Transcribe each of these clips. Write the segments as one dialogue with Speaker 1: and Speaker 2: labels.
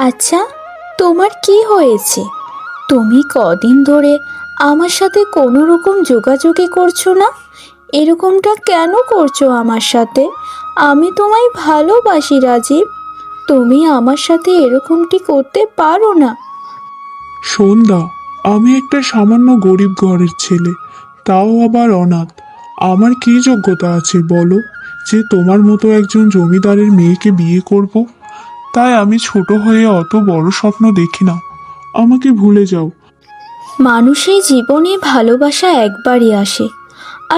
Speaker 1: আচ্ছা, তোমার কি হয়েছে? তুমি কদিন ধরে আমার সাথে কোনো রকম যোগাযোগই করছো না। এরকমটা কেন করছো আমার সাথে? আমি তোমায় ভালোবাসি রাজীব। তুমি আমার সাথে এরকমটি করতে পারো না।
Speaker 2: সন্ধ্যা, আমি একটা সামান্য গরিব ঘরের ছেলে, তাও আবার অনাথ। আমার কি যোগ্যতা আছে বলো যে তোমার মতো একজন জমিদারের মেয়েকে বিয়ে করব? তাই আমি ছোট হয়ে অত বড় স্বপ্ন দেখি না। আমাকে ভুলে যাও।
Speaker 1: মানুষের জীবনে ভালোবাসা একবারই আসে,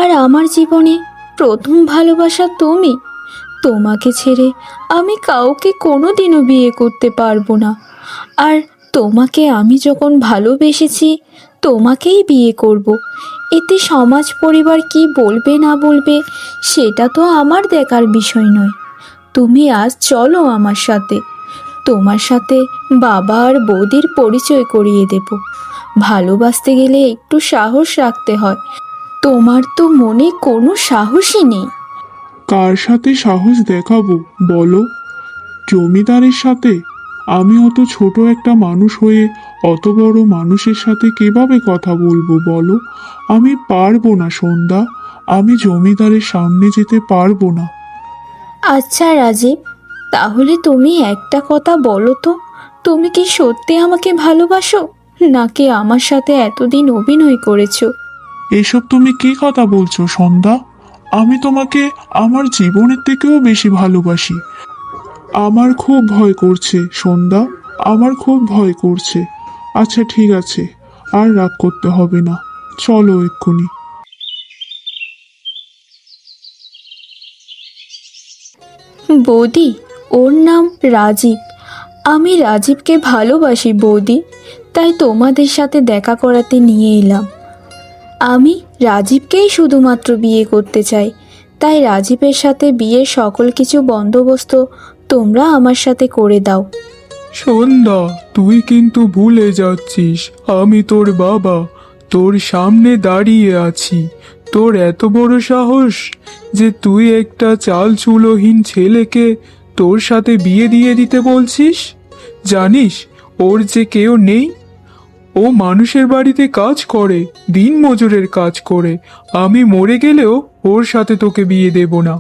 Speaker 1: আর আমার জীবনে প্রথম ভালোবাসা তুমি। তোমাকে ছেড়ে আমি কাউকে কোনোদিনও বিয়ে করতে পারবো না। আর তোমাকে আমি যখন ভালোবেসেছি, তোমাকেই বিয়ে করব। এতে সমাজ পরিবার কি বলবে না বলবে সেটা তো আমার দেখার বিষয় নয়। তুমি আজ চলো আমার সাথে। তোমার সাথে বাবা আর বৌদির পরিচয় করিয়ে দেব। ভালোবাসতে গেলে একটু সাহস রাখতে হয়। তোমার তো মনে কোনো সাহসই নেই।
Speaker 2: কার সাথে সাহস দেখাবো বলো? জমিদারের সাথে? আমি অত ছোট একটা মানুষ হয়ে অত বড় মানুষের সাথে কিভাবে কথা বলবো বলো? আমি পারবো না সন্ধ্যা, আমি জমিদারের সামনে যেতে পারবো না।
Speaker 1: আচ্ছা রাজীব, তাহলে তুমি একটা কথা বলো তো, তুমি কি সত্যি আমাকে ভালোবাসো, নাকি আমার সাথে এতদিন অভিনয় করেছো?
Speaker 2: এসব তুমি কি কথা বলছো সন্ধ্যা? আমি তোমাকে আমার জীবনের থেকেও বেশি ভালোবাসি। আমার খুব ভয় করছে সন্ধ্যা, আমার খুব ভয় করছে। আচ্ছা ঠিক আছে, আর রাগ করতে হবে না, চলো এক্ষুনি।
Speaker 1: বৌদি, ওর নাম রাজীব। আমি রাজীবকে ভালোবাসি বৌদি, তাই তোমাদের সাথে দেখা করাতে নিয়ে এলাম। আমি রাজীবকেই শুধুমাত্র বিয়ে করতে চাই, তাই রাজীবের সাথে বিয়ের সকল কিছু বন্দোবস্ত তোমরা আমার সাথে করে দাও।
Speaker 3: সন্ধ্যা, তুই কিন্তু ভুলে যাচ্ছিস আমি তোর বাবা, তোর সামনে দাঁড়িয়ে আছি। তোর এত বড় সাহস যে তুই একটা চাল চুলোহীন ছেলেকে তোর সাথে বিয়ে দিয়ে দিতে বলছিস? জানিস ওর যে কেউ নেই, ও মানুষের বাড়িতে কাজ করে, দিন মজুরের কাজ করে। আমি মরে গেলেও ওর সাথে তোকে বিয়ে দেব না।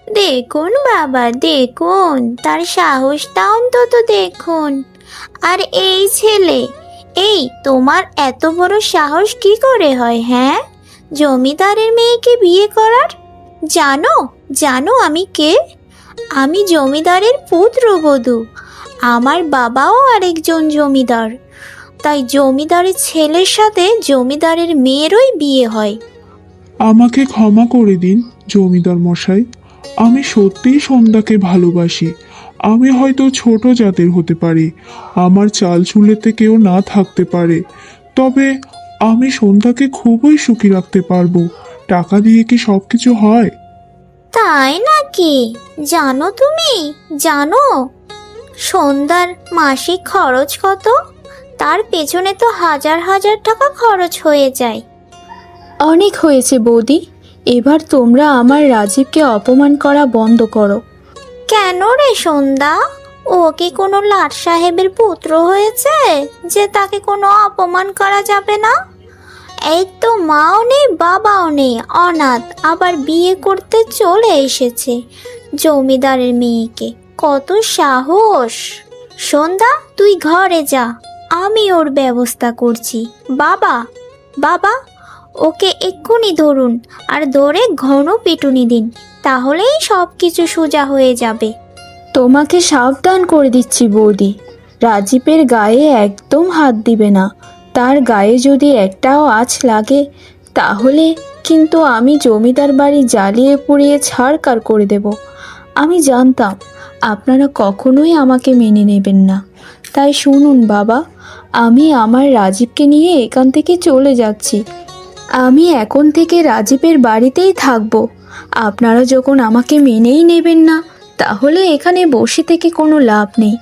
Speaker 4: দেখুন বাবা, দেখুন তার সাহসটা অন্তত দেখুন। আর এই ছেলে, এই তোমার এত বড় সাহস কি করে হয় হ্যাঁ, জমিদারের মেয়েকে বিয়ে করার? জানো, জানো আমি কে? আমি জমিদারের পুত্রবধূ। আমার বাবাও আরেকজন জমিদার, তাই জমিদারের ছেলের সাথে জমিদারের মেয়েরই বিয়ে হয়।
Speaker 2: আমাকে ক্ষমা করে দিন জমিদার মশাই, আমি সত্যিই সন্ধ্যাকে ভালোবাসি। আমি হয়তো ছোট জাতের হতে পারি, আমার চাল চুলেতে কেউ না থাকতে পারে, তবে আমি সন্ধ্যাকে খুবই সুখী রাখতে পারবো। টাকা দিয়ে কি সব কিছু হয়?
Speaker 4: তাই নাকি? জানো তুমি, জানো সন্ধ্যার মাসিক খরচ কত? তার পেছনে তো হাজার হাজার টাকা খরচ হয়ে যায়।
Speaker 1: অনেক হয়েছে বৌদি, এবার তোমরা আমার রাজীবকে অপমান করা বন্ধ করো।
Speaker 4: কেন রে সন্ধ্যা, ও কি কোনো লাট সাহেবের পুত্র হয়েছে যে তাকে কোনো অপমান করা যাবে না? এই তো মাও নেই বাবাও নেই, অনাথ, আবার বিয়ে করতে চলে এসেছে জমিদারের মেয়েকে। কত সাহস! সন্ধ্যা, তুই ঘরে যা, আমি ওর ব্যবস্থা করছি। বাবা, বাবা, ওকে এক্ষুনি ধরুন, আর ধরে ঘন পিটুনি দিন, তাহলেই সব কিছু সোজা হয়ে যাবে।
Speaker 1: তোমাকে সাবধান করে দিচ্ছি বৌদি, রাজীবের গায়ে একদম হাত দিবে না। তার গায়ে যদি একটাও আঁচ লাগে তাহলে কিন্তু আমি জমিদার বাড়ি জ্বালিয়ে পুড়িয়ে ছাড়কার করে দেব। আমি জানতাম আপনারা কখনোই আমাকে মেনে নেবেন না, তাই শুনুন বাবা, আমি আমার রাজীবকে নিয়ে এখান থেকে চলে যাচ্ছি। আমি এখন থেকে রাজীবের বাড়িতেই থাকবো। আপনারা যখন আমাকে মেনেই নেবেন না, তাহলে এখানে বসে থেকে কোনো লাভ নেই।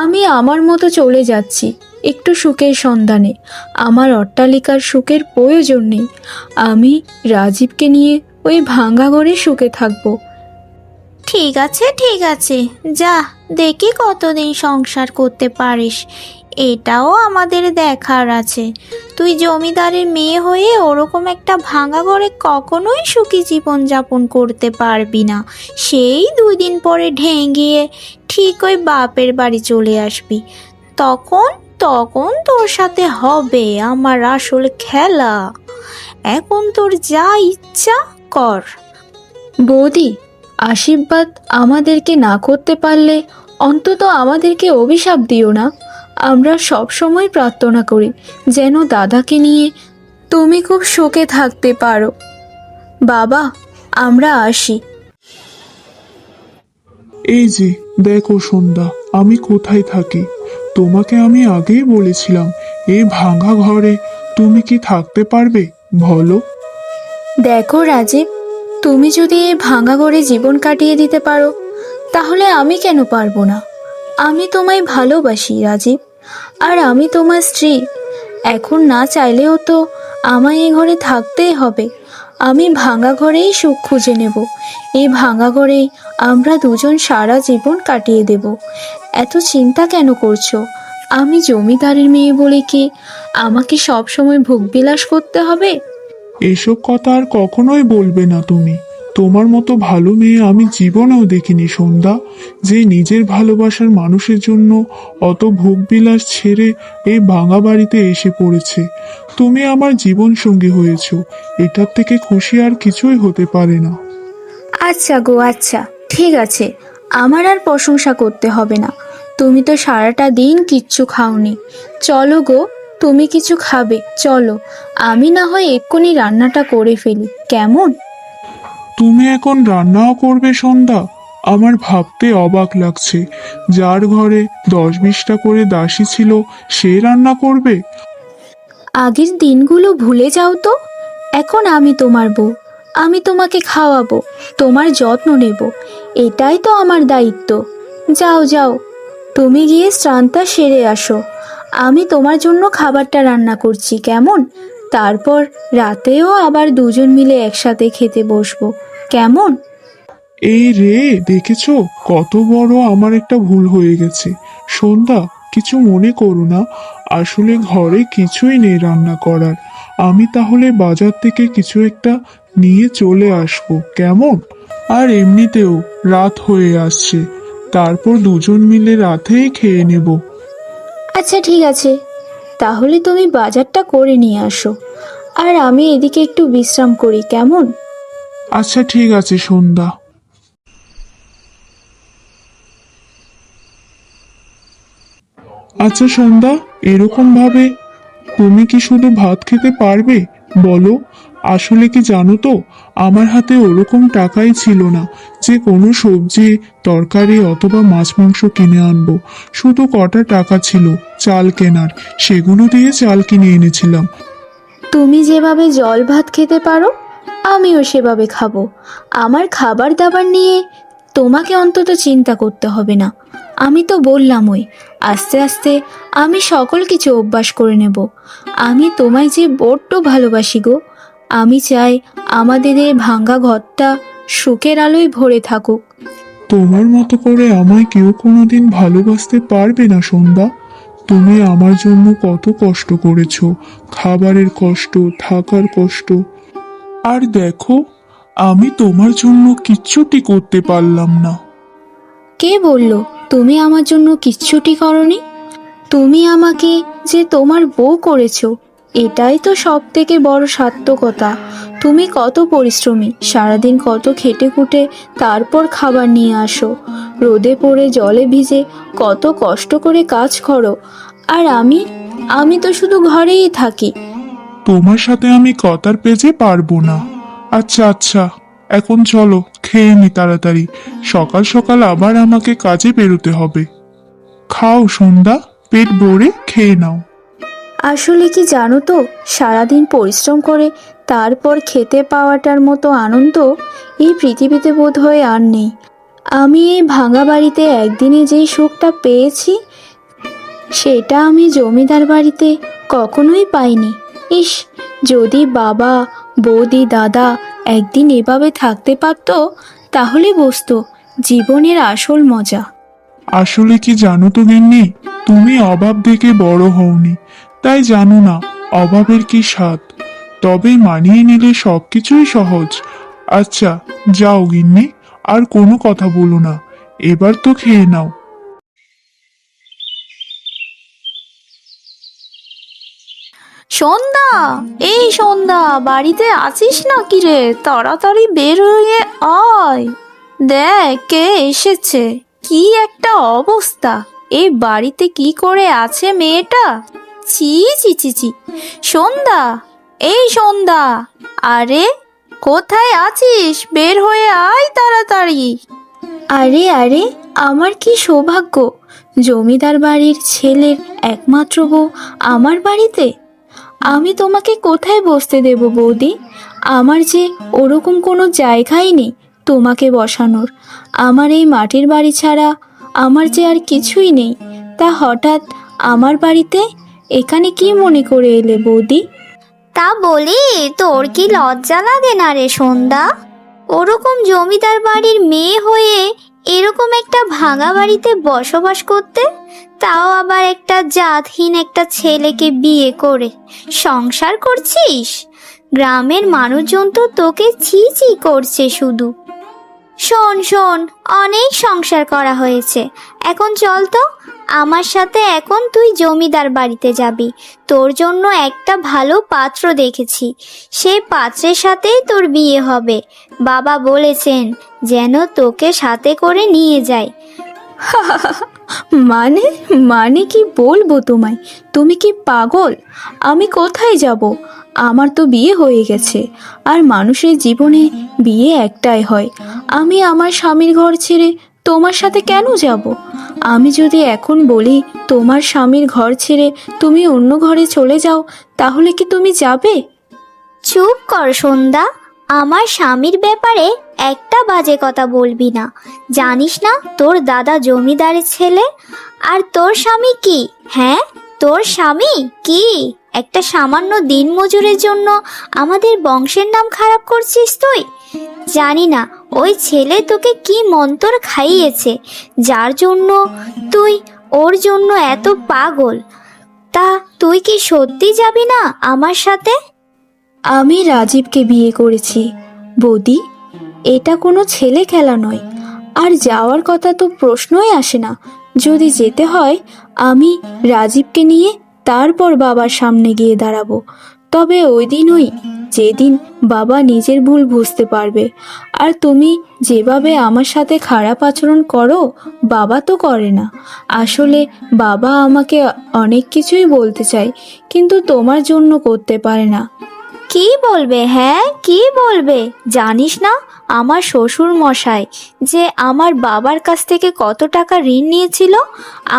Speaker 1: আমি আমার মতো চলে যাচ্ছি একটু সুখের সন্ধানে। আমার অট্টালিকার সুখের প্রয়োজন নেই। আমি রাজীবকে নিয়ে ওই ভাঙা ঘরে সুখে থাকবো।
Speaker 4: ঠিক আছে ঠিক আছে, যা দেখি কতদিন সংসার করতে পারিস, এটাও আমাদের দেখার আছে। তুই জমিদারের মেয়ে হয়ে ওরকম একটা ভাঙা ঘরে কখনোই সুখী জীবন যাপন করতে পারবি না। সেই 2 দিন পরে ঢেঙ্গিয়ে ঠিক ওই বাপের বাড়ি চলে আসবি। তখন তখন তোর সাথে হবে আমার আসল খেলা। এখন তোর যা ইচ্ছা কর।
Speaker 1: বৌদি, আশীর্বাদ আমাদেরকে না করতে পারলে অন্তত আমাদেরকে অভিশাপ দিও না। আমরা সব সময় প্রার্থনা করি যেন দাদাকে নিয়ে তুমি খুব সুখে থাকতে পারো। বাবা, আমরা আসি।
Speaker 2: এই যে দেখো সন্ধ্যা, আমি কোথায় থাকি। তোমাকে আমি আগেই বলেছিলাম এই ভাঙা ঘরে তুমি কি থাকতে পারবে বলো?
Speaker 1: দেখো রাজীব, তুমি যদি এই ভাঙা ঘরে জীবন কাটিয়ে দিতে পারো তাহলে আমি কেন পারবো না? আমি তোমায় ভালোবাসি রাজীব, আর আমি তোমার স্ত্রী। এখন না চাইলেও তো আমায় এই ঘরে থাকতেই হবে। আমি ভাঙা ঘরেই সুখ খুঁজে নেব। এই ভাঙা ঘরেই আমরা দুজন সারা জীবন কাটিয়ে দেব। এত চিন্তা কেন করছো? আমি জমিদারের মেয়ে বলে কি আমাকে সব সময় ভোগবিলাস করতে হবে?
Speaker 2: এসব কথা আর কখনোই বলবে না তুমি। তোমার মতো ভালো মেয়ে আমি জীবনেও দেখিনি সন্ধ্যা, যে নিজের ভালোবাসার মানুষের জন্য অত ভোগবিলাস ছেড়ে এই ভাঙা বাড়িতে এসে পড়েছে। তুমি আমার জীবন সঙ্গী হয়েছো, এটার থেকে খুশি আর কিছুই হতে পারে না।
Speaker 1: আচ্ছা গো, আচ্ছা ঠিক আছে, আমার আর প্রশংসা করতে হবে না। তুমি তো সারাটা দিন কিচ্ছু খাওনি। চলো গো, তুমি কিছু খাবে চলো। আমি না হয় এক্ষুনি রান্নাটা করে ফেলি, কেমন?
Speaker 2: তুমি এখন রান্নাও করবে সন্ধ্যা? আমার ভাবতে অবাক লাগছে, যার ঘরে 10-20টা করে দাসী ছিল সে রান্না করবে।
Speaker 1: আগের দিনগুলো ভুলে যাও তো। এখন আমি তোমার বউ, আমি তোমাকে খাওয়াবো, তোমার যত্ন নেব। এটাই তো আমার দায়িত্ব। যাও যাও, তুমি গিয়ে স্নানটা সেরে আসো। আমি তোমার জন্য খাবারটা রান্না করছি, কেমন? তারপর রাতেও আবার দুজন মিলে একসাথে খেতে বসবো, কেমন?
Speaker 2: এই রে, দেখেছো কত বড় আমার একটা ভুল হয়ে গেছে। সন্ধ্যা, কিছু মনে করো না, আসলে ঘরে কিছুই নেই রান্না করার। আমি তাহলে বাজার থেকে কিছু একটা নিয়ে চলে আসবো, কেমন? আর এমনিতেও রাত হয়ে আসছে, তারপর দুজন মিলে রাতেই খেয়ে নেব।
Speaker 1: আচ্ছা ঠিক আছে, তাহলে তুমি বাজারটা করে নিয়ে আসো, আর আমি এদিকে একটু বিশ্রাম করি, কেমন?
Speaker 2: আচ্ছা ঠিক আছে সন্ধ্যা। আচ্ছা সন্ধ্যা, এরকম ভাবে তুমি কি শুধু ভাত খেতে পারবে বলো? আসলে কি জানো তো, আমার হাতে ওরকম টাকাই ছিল না যে কোনো সবজি তরকারি অথবা মাছ মাংস কিনে আনবো। শুধু কটা টাকা ছিল চাল কেনার, সেগুলো দিয়ে চাল কিনে এনেছিলাম।
Speaker 1: তুমি যেভাবে জল ভাত খেতে পারো আমিও সেভাবে খাবো। আমার খাবার দাবার নিয়ে তোমাকে অন্তত চিন্তা করতে হবে না। আমি তো বললামই, আস্তে আস্তে আমি সকল কিছু অভ্যাস করে নেব। আমি তোমায় যে বড্ড ভালোবাসি গো। আমি চাই আমাদের এই ভাঙ্গা ঘরটা সুখের আলোয় ভরে থাকুক।
Speaker 2: তোমার মতো করে আমায় কেউ কোনোদিন ভালোবাসতে পারবে না সন্ধ্যা। তুমি আমার জন্য কত কষ্ট করেছো, খাবারের কষ্ট, থাকার কষ্ট। আর দেখো, আমি তোমার জন্য কিচ্ছুটি করতে পারলাম না।
Speaker 1: কে বলল তুমি আমার জন্য কিচ্ছুটি করনি? তুমি আমাকে যে তোমার বউ করেছো, এটাই তো সব থেকে বড় সার্থকতা। তুমি কত পরিশ্রমী, সারাদিন কত খেটে খুটে তারপর খাবার নিয়ে আসো। রোদে পড়ে জলে ভিজে কত কষ্ট করে কাজ করো, আর আমি তো শুধু ঘরেই থাকি।
Speaker 2: তোমার সাথে আমি কথার পেজে পারবো না। আচ্ছা আচ্ছা, এখন চলো খেয়ে নি তাড়াতাড়ি, সকাল সকাল আবার আমাকে কাজে বেরোতে হবে। খাও সন্ধ্যা, পেট ভরে খেয়ে নাও।
Speaker 1: আসলে কি জানো তো, সারাদিন পরিশ্রম করে তারপর খেতে পাওয়াটার মতো আনন্দ এই পৃথিবীতে বোধহয় আর নেই। আমি এই ভাঙা বাড়িতে একদিনে যেই সুখটা পেয়েছি সেটা আমি জমিদার বাড়িতে কখনোই পাইনি। ইস, যদি বাবা, বৌদি, দাদা একদিন এভাবে থাকতে পারতো তাহলে বুঝতো জীবনের আসল মজা।
Speaker 2: আসলে কি জানো তো গিন্নি, তুমি অভাব দেখে বড় হওনি, তাই জানো না অভাবের কি স্বাদ। তবে মানিয়ে নিলে সবকিছুই সহজ। আচ্ছা যাও গিন্নি, আর কোনো কথা বলো না, এবার তো খেয়ে নাও।
Speaker 1: সন্ধ্যা, এই সন্ধ্যা, বাড়িতে আছিস নাকি রে? তাড়াতাড়ি বের হয়ে আয়। দেখ কে এসেছে। কি একটা অবস্থা! এই বাড়িতে কি করে আছে মেয়েটা? ছি ছি ছি ছি। সন্ধ্যা, এই সন্ধ্যা, আরে কোথায় আছিস? বের হয়ে আয় তাড়াতাড়ি। আরে আরে, আমার কি সৌভাগ্য! জমিদার বাড়ির ছেলের একমাত্র বউ আমার বাড়িতে। আমি তোমাকে কোথায় বসতে দেব বৌদি? আমার যে ওরকম কোনো জায়গাই নেই তোমাকে বসানোর। আমার এই মাটির বাড়ি ছাড়া আমার যে আর কিছুই নেই। তা হঠাৎ আমার বাড়িতে এখানে কি মনে করে এলে বৌদি?
Speaker 4: তা বলি, তোর কি লজ্জা লাগে না রে সন্ধ্যা? ওরকম জমিদার বাড়ির মেয়ে হয়ে এরকম একটা ভাঙা বাড়িতে বসবাস করতে, তাও আবার একটা জাতহীন একটা ছেলেকে বিয়ে করে সংসার করছিস। গ্রামের মানুষজন তো তোকে ছি ছি করছে শুধু। শোন শোন, অনেক সংসার করা হয়েছে, এখন চল তো আমার সাথে। এখন তুই জমিদার বাড়িতে যাবি, তোর জন্য একটা ভালো পাত্র দেখেছি, সেই পাত্রের সাথেই তোর বিয়ে হবে। বাবা বলেছেন যেন তোকে সাথে করে নিয়ে যায়।
Speaker 1: মানে মানে কি বলবো তোমায়? তুমি কি পাগল? আমি কোথায় যাব? আমার তো বিয়ে হয়ে গেছে, আর মানুষের জীবনে বিয়ে একটাই হয়। আমি আমার স্বামীর ঘর ছেড়ে তোমার সাথে কেন যাব? আমি যদি এখন বলি তোমার স্বামীর ঘর ছেড়ে তুমি অন্য ঘরে চলে যাও, তাহলে কি তুমি যাবে?
Speaker 4: চুপ কর সন্ধ্যা, আমার স্বামীর ব্যাপারে একটা বাজে কথা বলবি না। জানিস না তোর দাদা জমিদারের ছেলে? আর তোর স্বামী কি? হ্যাঁ, তোর স্বামী কি? একটা সামান্য দিনমজুরের জন্য আমাদের বংশের নাম খারাপ করছিস তুই? জানি না ওই ছেলে তোকে কি মন্তর খাইয়েছে, যার জন্য তুই ওর জন্য এত পাগল। তা তুই কি সত্যি যাবি না আমার সাথে?
Speaker 1: আমি রাজীবকে বিয়ে করেছি বৌদি, এটা কোনো ছেলে খেলা নয়। আর যাওয়ার কথা তো প্রশ্নই আসে না। যদি যেতে হয় আমি রাজীবকে নিয়ে তারপর বাবার সামনে গিয়ে দাঁড়াবো। তবে ওই দিনই যেদিন বাবা নিজের ভুল বুঝতে পারবে। আর তুমি যেভাবে আমার সাথে খারাপ আচরণ করো, বাবা তো করে না। আসলে বাবা আমাকে অনেক কিছুই বলতে চায়, কিন্তু তোমার জন্য করতে পারে না।
Speaker 4: কি বলবে? হ্যাঁ, কি বলবে? জানিস না আমার শ্বশুর মশাই যে আমার বাবার কাছ থেকে কত টাকা ঋণ নিয়েছিল?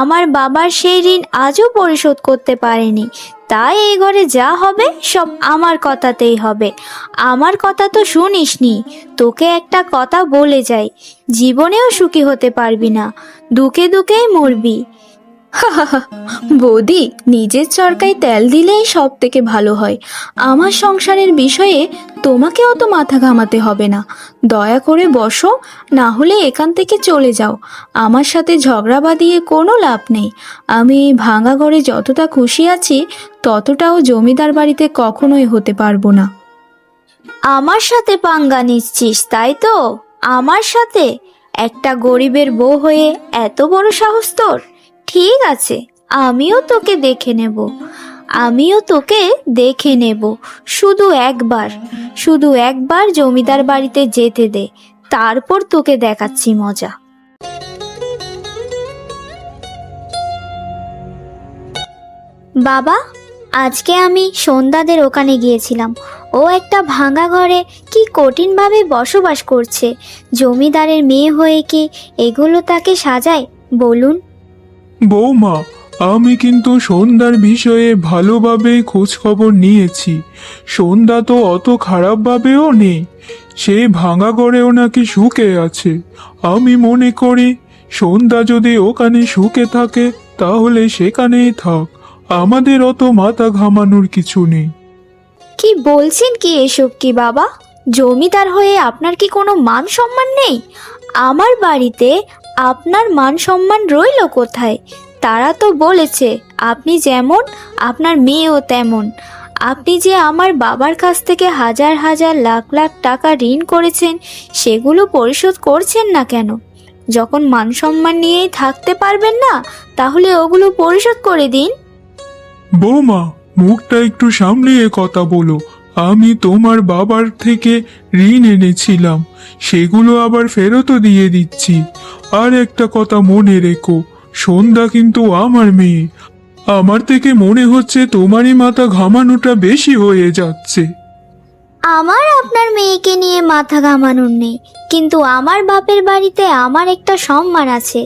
Speaker 4: আমার বাবার সেই ঋণ আজও পরিশোধ করতে পারেনি। তাই এই ঘরে যা হবে সব আমার কথাতেই হবে। আমার কথা তো শুনিসনি। তোকে একটা কথা বলে যাই, জীবনেও সুখী হতে পারবি না, দুঃখে দুঃখেই মরবি।
Speaker 1: বৌদি, নিজের চরকায় তেল দিলেই সব থেকে ভালো হয়। আমার সংসারের বিষয়ে তোমাকে অত মাথা ঘামাতে হবে না। দয়া করে বসো, না হলে এখান থেকে চলে যাও। আমার সাথে ঝগড়া বাঁধিয়ে কোনো লাভ নেই। আমি এই ভাঙা ঘরে যতটা খুশি আছি, ততটাও জমিদার বাড়িতে কখনোই হতে পারবো না।
Speaker 4: আমার সাথে পাঙ্গা নিচ্ছিস তাই তো? আমার সাথে একটা গরিবের বউ হয়ে এত বড় সাহস তোর? ঠিক আছে, আমিও তোকে দেখে নেব, আমিও তোকে দেখে নেব। শুধু একবার জমিদার বাড়িতে যেতে দে, তারপর তোকে দেখাচ্ছি মজা। বাবা, আজকে আমি সন্ধ্যাদের ওখানে গিয়েছিলাম। ও একটা ভাঙা ঘরে কি কঠিনভাবে বসবাস করছে। জমিদারের মেয়ে হয়ে কি এগুলো তাকে সাজায় বলুন?
Speaker 3: বৌমা, আমি কিন্তু সন্ধ্যার বিষয়ে ভালোভাবে খোঁজ খবর নিয়েছি। সন্ধ্যা তো অত খারাপভাবেও নেই, সে ভাঙা ঘরেও নাকি সুখে আছে। আমি মনে করি সন্ধ্যা যদি ওখানে সুখে থাকে তাহলে সেখানেই থাক, আমাদের অত মাথা ঘামানোর কিছু নেই।
Speaker 4: কি বলছেন কি এসব? কি বাবা, জমিদার হয়ে আপনার কি কোনো মান সম্মান নেই? আমার বাড়িতে আপনার মান সম্মান রইল কোথায়? তারা তো বলেছে আপনি যেমন আপনার মেয়েও তেমন। আপনি যে আমার বাবার কাছ থেকে হাজার হাজার লাখ লাখ টাকা ঋণ করেছেন, সেগুলো পরিশোধ করছেন না কেন? যখন মান সম্মান নিয়েই থাকতে পারবেন না, তাহলে ওগুলো পরিশোধ করে দিন।
Speaker 3: বৌমা, মুখটা একটু সামলিয়ে কথা বলো। আমি তোমার বাবার থেকে ঋণ এনেছিলাম, সেগুলো আবার ফেরতও দিয়ে দিচ্ছি। আর একটা কথা মনে রেখো, সন্ধ্যা কিন্তু আমার মেয়ে। আমার থেকে মনে হচ্ছে তোমারই মাথা ঘামানোটা বেশি হয়ে যাচ্ছে।
Speaker 4: আমার আপনার মেয়েকে নিয়ে মাথা ঘামানোর নেই, কিন্তু আমার বাপের বাড়িতে আমার একটা সম্মান আছে।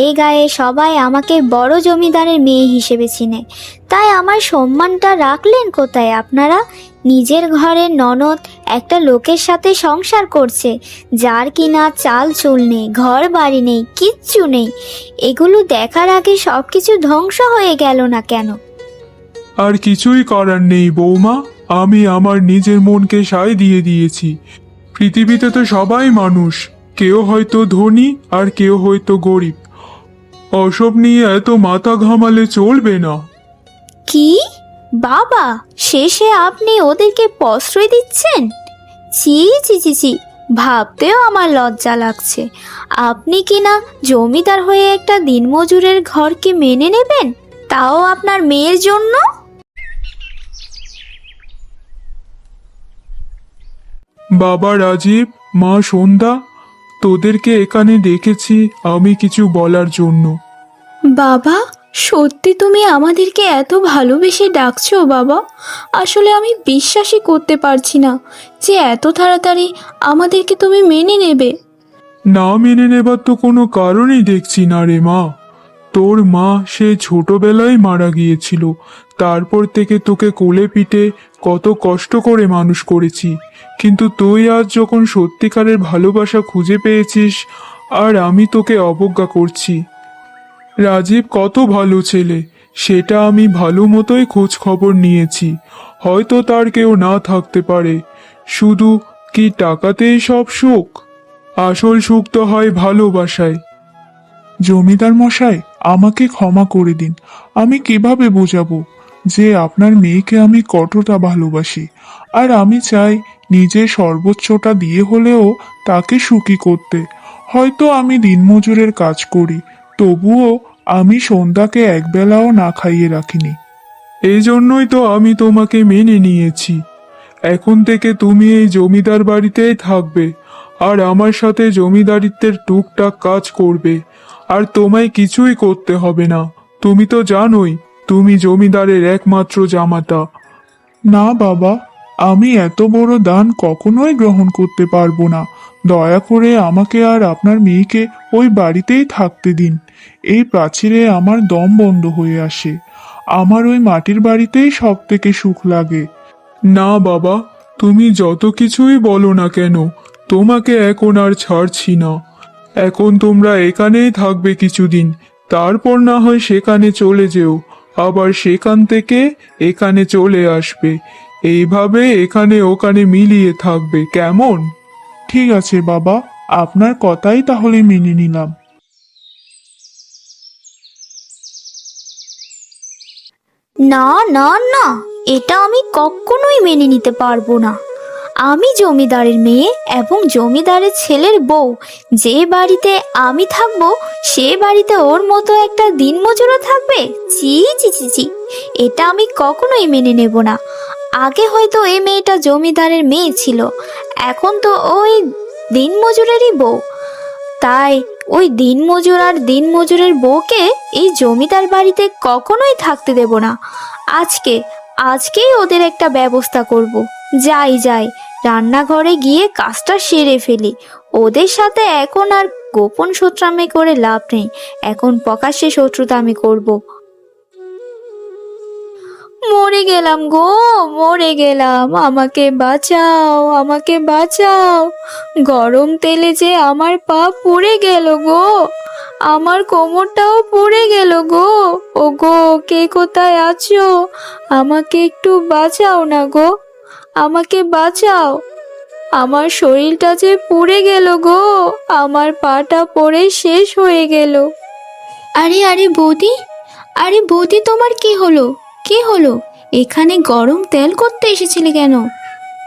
Speaker 4: এই গায়ে সবাই আমাকে বড় জমিদারের মেয়ে হিসেবে চিনে। তাই আমার সম্মানটা রাখলেন কোথায় আপনারা? নিজের ঘরের ননদ একটা লোকের সাথে সংসার করছে, যার কিনা চাল চুল নেই, ঘর বাড়ি নেই, কিচ্ছু নেই। এগুলো দেখার আগে সব কিছু ধ্বংস হয়ে গেল না কেন?
Speaker 3: আর কিছুই করার নেই বৌমা, আমি আমার নিজের মনকে সায় দিয়ে দিয়েছি। পৃথিবীতে তো সবাই মানুষ, কেউ হয়তো ধনী আর কেউ হয়তো গরিব। ওসব নিয়ে এত মাথা ঘামালে চলবে না।
Speaker 4: কি বাবা, শেষে আপনি ওদেরকে প্রশ্রয় দিচ্ছেন? ছি ছি ছি ছি, ভাবতেও আমার লজ্জা লাগছে। আপনি কি না জমিদার হয়ে একটা দিনমজুরের ঘরকে মেনে নেবেন, তাও আপনার মেয়ের জন্য?
Speaker 3: বাবা রাজীব, মা সন্ধ্যা, তোদেরকে এখানে ডেকেছি আমি কিছু বলার জন্য।
Speaker 1: বাবা, সত্যি তুমি আমাদেরকে এত ভালোবেসে ডাকছো বাবা? আসলে আমি বিশ্বাসই করতে পারছি না যে এত তাড়াতাড়ি আমাদেরকে তুমি মেনে নেবে।
Speaker 3: না মেনে নেবার তো কোনো কারণই দেখছি না রে মা। তোর মা সে ছোটবেলায় মারা গিয়েছিল, তারপর থেকে তোকে কোলে পিঠে কত কষ্ট করে মানুষ করেছি। কিন্তু তুই আজ যখন সত্যিকারের ভালোবাসা খুঁজে পেয়েছিস, আর আমি তোকে অবজ্ঞা করছি। রাজীব কত ভালো ছেলে, সেটা আমি ভালো মতোই খোঁজ খবর নিয়েছি। হয়তো তার কেউ না থাকতে পারে, শুধু কি টাকাতেই সব সুখ? আসল সুখ তো হয় ভালোবাসায়।
Speaker 2: জমিদার মশাই, আমাকে ক্ষমা করে দিন। আমি কিভাবে বোঝাবো যে আপনার মেয়েকে আমি কতটা ভালোবাসি, আর আমি চাই নিজের সর্বোচ্চটা দিয়ে হলেও তাকে সুখী করতে। হয়তো আমি দিনমজুরের কাজ করি, তবুও আমি সন্ধ্যাকে একবেলাও না খাইয়ে রাখিনি।
Speaker 3: এই জন্যই তো আমি তোমাকে মেনে নিয়েছি। এখন থেকে তুমি এই জমিদার বাড়িতেই থাকবে, আর আমার সাথে জমিদারিত্বের টুকটাক কাজ করবে। আর তোমায় কিছুই করতে হবে না। তুমি তো জানোই তুমি জমিদারের একমাত্র জামাতা।
Speaker 2: না বাবা, আমি এত বড় দান কখনোই গ্রহণ করতে পারবো না। দয়া করে আমাকে আর আপনার মেয়েকে ওই বাড়িতেই থাকতে দিন। এই প্রাচীরে আমার দম বন্ধ হয়ে আসে। আমার ওই মাটির বাড়িতেই সব থেকে সুখ লাগে।
Speaker 3: না বাবা, তুমি যত কিছুই বলো না কেন, তোমাকে এখন আর ছাড়ছি না। এখন তোমরা এখানেই থাকবে কিছুদিন, তারপর না হয় সেখানে চলে যেও, আবার সেখান থেকে এখানে চলে আসবে। এইভাবে এখানে ওখানে মিলিয়ে থাকবে, কেমন?
Speaker 2: ঠিক আছে বাবা, আপনার কথাই তাহলে মেনে নিলাম।
Speaker 4: না না না, এটা আমি কখনোই মেনে নিতে পারবো না। আমি জমিদারের মেয়ে এবং জমিদারের ছেলের বউ। যে বাড়িতে আমি থাকবো, সে বাড়িতে ওর মতো একটা দিনমজুরও থাকবে? ছি ছি ছি ছি, এটা আমি কখনোই মেনে নেব না। আগে হয়তো এই মেয়েটা জমিদারের মেয়ে ছিল, এখন তো ওই দিনমজুরেরই বউ। তাই ওই দিনমজুর আর দিনমজুরের বউকে এই জমিদার বাড়িতে কখনোই থাকতে দেব না। আজকেই ওদের একটা ব্যবস্থা করব। যাই রান্নাঘরে গিয়ে কাজটা সেরে ফেলি। ওদের সাথে এখন আর গোপন শত্রুতামি করে লাভ নেই, এখন প্রকাশ্যে শত্রুতামি করব। মরে গেলাম গো, মরে গেলাম, আমাকে বাঁচাও, আমাকে বাঁচাও। গরম তেলে যে আমার পা পুড়ে গেল গো, আমার কোমরটাও পুড়ে গেল গো। ও গো, কে কোথায় আছো? আমাকে একটু বাঁচাও না গো, আমাকে বাঁচাও।
Speaker 1: আমার শরীরটা যে পুড়ে গেল গো, আমার পাটা পড়ে শেষ হয়ে গেল। আরে আরে বৌদি, আরে বৌদি, তোমার কি হলো? কি হলো? এখানে গরম তেল করতে এসেছিলে কেন?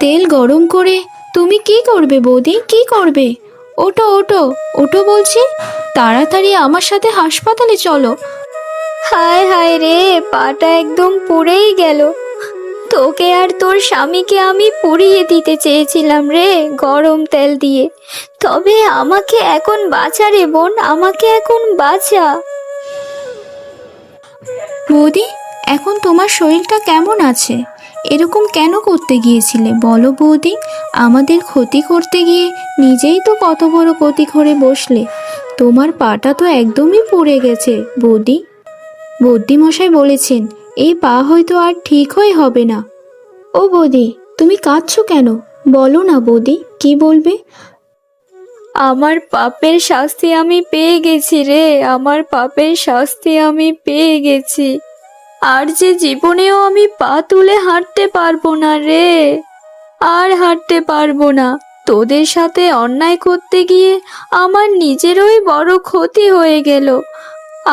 Speaker 1: তেল গরম করে তুমি কি করবে বৌদি, কি করবে? ওঠো ওঠো ওঠো বলছি, তাড়াতাড়ি আমার সাথে হাসপাতালে চলো। হায় হায় রে, পাটা একদম পুড়েই গেল। তোকে আর তোর স্বামীকে আমি পুড়িয়ে দিতে চেয়েছিলাম রে, গরম তেল দিয়ে। তবে আমাকে এখন বাঁচা রে বোন, আমাকে এখন বাঁচা। বৌদি, এখন তোমার শরীরটা কেমন আছে? এরকম কেন করতে গিয়েছিলে বলো বৌদি? আমাদের ক্ষতি করতে গিয়ে নিজেই তো কত বড় ক্ষতি করে বসলে। তোমার পাটা তো একদমই পুড়ে গেছে বৌদি। বৌদি মশাই বলেছেন এই পা হয়তো আর ঠিক হয়ে হবে না। ও বৌদি, তুমি কাঁদছো কেন? বলো না বৌদি, কি বলবে? আমার পাপের শাস্তি আমি পেয়ে গেছি রে, আমার পাপের শাস্তি আমি পেয়ে গেছি। আর যে জীবনেও আমি পা তুলে হাঁটতে পারবো না রে, আর হাঁটতে পারবো না। তোদের সাথে অন্যায় করতে গিয়ে আমার নিজেরই বড় ক্ষতি হয়ে গেল।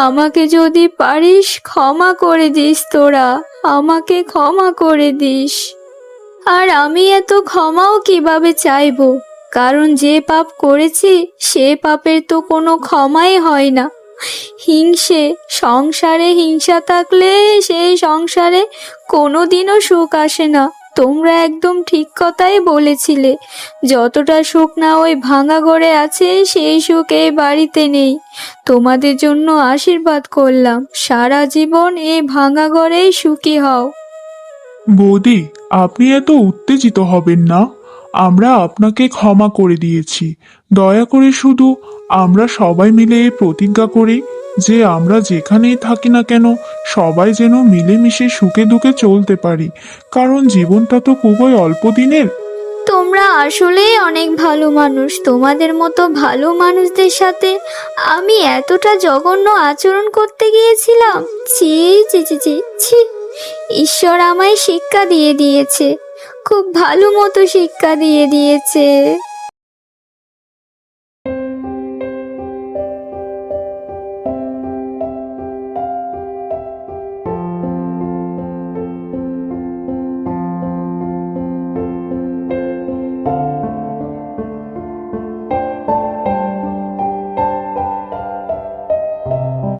Speaker 1: আমাকে যদি পারিস ক্ষমা করে দিস তোরা, আমাকে ক্ষমা করে দিস। আর আমি এত ক্ষমাও কিভাবে চাইবো, কারণ যে পাপ করেছি সে পাপের তো কোনো ক্ষমাই হয় না। হিংসে, সংসারে হিংসা থাকলে সেই সংসারে কোনোদিনও সুখ আসে না। তোমরা একদম ঠিক কথাই বলেছিলে, যতটা সুখ না ওই ভাঙা ঘরে আছে সেই সুখ এই বাড়িতে নেই। তোমাদের জন্য আশীর্বাদ করলাম, সারা জীবন এই ভাঙা ঘরেই সুখী হও।
Speaker 2: বৌদি, আপনি এত উত্তেজিত হবেন না। আমরা আপনাকে ক্ষমা করে দিয়েছি। দয়া করে শুধু আমরা সবাই মিলে এই প্রতিজ্ঞা করি যে আমরা যেখানেই থাকি না কেন সবাই যেন মিলেমিশে সুখে দুঃখে চলতে পারি, কারণ জীবনটা তো খুবই অল্প দিনের।
Speaker 1: তোমরা আসলেই অনেক ভালো মানুষ। তোমাদের মতো ভালো মানুষদের সাথে আমি এতটা জঘন্য আচরণ করতে গিয়েছিলাম। ছি ছি ছি ছি ছি। ঈশ্বর আমায় শিক্ষা দিয়ে দিয়েছে, খুব ভালো মতো শিক্ষা দিয়ে দিয়েছে।